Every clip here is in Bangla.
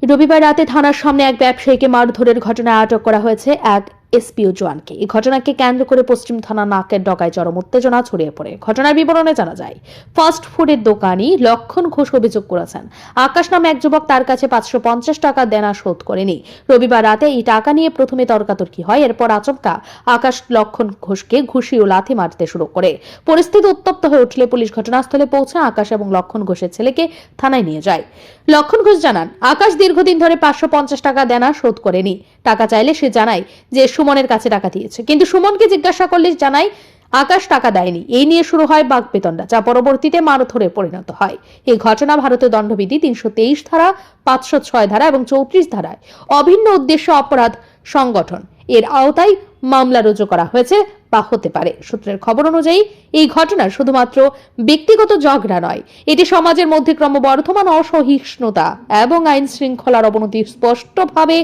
রবিবার রাতে থানার সামনে এক ব্যবসায়ীকে মারধরের ঘটনায় আটক করা হয়েছে এক এসপিও জওয়ানকে। এই ঘটনাকে কেন্দ্র করে পশ্চিম থানা নাকের ডগায় চরম উত্তেজনা ছড়িয়ে পড়ে। ঘটনার বিবরণে জানা যায়, ফাস্ট ফুডের দোকানি লক্ষণ ঘোষ অভিযোগ করেছেন আকাশ নামে এক যুবক তার কাছে 550 টাকা দেনা শোধ করেনি। রবিবার রাতে এই টাকা নিয়ে প্রথমে তর্কাতর্কি হয়, এরপর আচমকা আকাশ লক্ষণ ঘোষকে ঘুষি ও লাথি মারতে শুরু করে। পরিস্থিতি উত্তপ্ত হয়ে উঠলে পুলিশ ঘটনাস্থলে পৌঁছে আকাশ এবং লক্ষণ ঘোষের ছেলেকে থানায় নিয়ে যায়। লক্ষণ ঘোষ জানান, আকাশ দীর্ঘদিন ধরে 550 টাকা দেনা শোধ করেনি। টাকা চাইলে সে জানায় যে সুমনের কাছে টাকা দিয়েছে, কিন্তু সুমনকে জিজ্ঞাসা করলে জানায় আকাশ টাকা দেয়নি। এই নিয়ে শুরু হয় বাকবিতণ্ডা, যা পরবর্তীতে মারধরে পরিণত হয়। এই ঘটনা ভারতীয় দণ্ডবিধি 323 ধারা, 506 ধারা এবং 34 ধারায় অভিন্ন উদ্দেশ্য অপরাধ সংগঠন এর আওতায় মামলা রুজু করা হয়েছে বা হতে পারে। সূত্রের খবর অনুযায়ী এই ঘটনা শুধুমাত্র ব্যক্তিগত ঝগড়া নয়, এটি সমাজের মধ্যে ক্রমবর্ধমান অসহিষ্ণুতা এবং আইন শৃঙ্খলার অবনতি স্পষ্টভাবে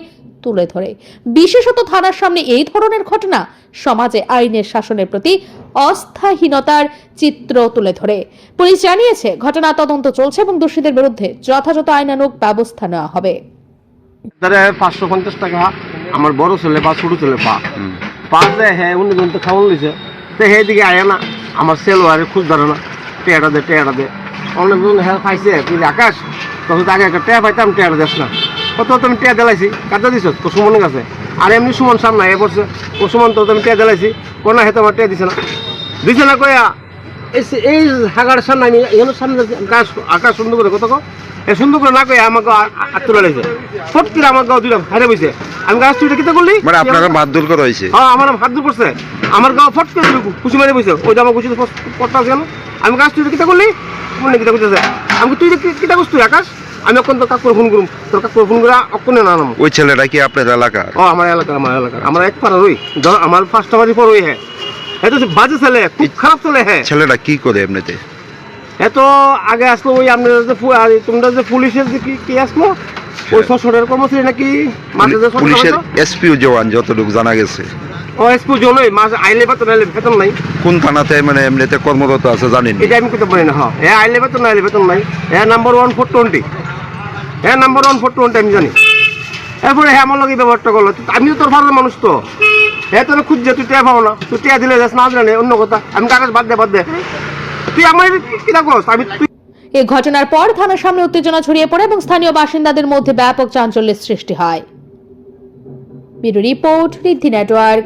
তুলে ধরে। বিশেষত থানার সামনে এই ধরনের ঘটনা সমাজে আইনের শাসনের প্রতি অস্থাহীনতার চিত্র তুলে ধরে। পুলিশ জানিয়েছে, ঘটনা তদন্ত চলছে এবং দোষীদের বিরুদ্ধে যথাযথ আইনানুগ ব্যবস্থা নেওয়া হবে। 550 টাকা আমার বড় ছেলে বা ছোট ছেলে পাঁচে হ্যাঁ উনি কিন্তু খাওয়ান দিছে, তো হে দিকে আয় না আমার সেল আরে খুঁজ ধরে না, টেয়াটা দে অনেকজন হ্যাঁ খাইছে তুই আকাশ তখন আগে একটা টেয়া পাইতাম, টেয়াটা দেশ না কত তুমি টেয়া দিলাইছি কাটা দিছ তো সুমনের কাছে, আর এমনি সুমন সামনে এ পড়ছে ও সুমন তো তুমি টেয়া দিলাইছি কোনা হে তোমার টেয়া দিছে না কয়া এই হাগার সামনে আমি এখানে সামনে আকাশ সুন্দর করে কত এ সুন্দর করে না কয়ে আমাকে তুলে লাগছে ফট করে আমার গাও দিলাম হারে বইছে। আমি গাছ তুই কিতা করলি, মানে আপনাকে মারধর করা হয়েছে? হ্যাঁ আমার হাত দূর করছে, আমার গাও ফট করে দিল খুশি মারে বইছে, ওইটা আমার খুশি পড়তা আছে কেন? আমি গাছ তুই কিতা করলি, মনে কিতা করতেছে আমি তুই কিতা করছ তুই আকাশ? আমি এখন তো কাকুর ফোন করুম, তোর কাকুর ফোন করে অক্ষণে না নাম। ওই ছেলেটা কি আপনার এলাকার? ও আমার এলাকার আমার এক পাড়ার ওই আমার 5টা বাড়ি পর ওই হ্যাঁ এত বাজে ছেলে, খুব খারাপ ছেলে। হ্যাঁ ছেলেটা কি করে এমনিতে? এত আগে আসলো ওই আপনার তোমরা যে পুলিশের যে কি আসলো ওই সশরের কর্মচারী নাকি পুলিশের এসপিও জওয়ান যতটুকু জানা গেছে। ও এসপিও জনই মাস আইলে বেতন নাই। কোন থানাতে মানে এমনিতে কর্মরত আছে জানেন? এটা আমি করতে পারি না। হ্যাঁ আইলে বেতন নাই। হ্যাঁ নাম্বার 1420, হ্যাঁ নাম্বার 1420 আমি জানি। এরপরে হ্যাঁ আমার লগে ব্যবহারটা করলো, আমি তো তোর ভালো মানুষ তো হ্যাঁ তোর খুঁজছে তুই টেয়া পাবো না, তুই টেয়া দিলে যাস না দিলে অন্য কথা। আমি কাগজ বাদ দে তুই আমার কি করস? আমি এই ঘটনার পর থানার সামনে উত্তেজনা ছড়িয়ে পড়ে এবং স্থানীয় বাসিন্দাদের মধ্যে ব্যাপক চাঞ্চল্যের সৃষ্টি হয়। ব্যুরো রিপোর্ট, ঋদ্ধি নেটওয়ার্ক।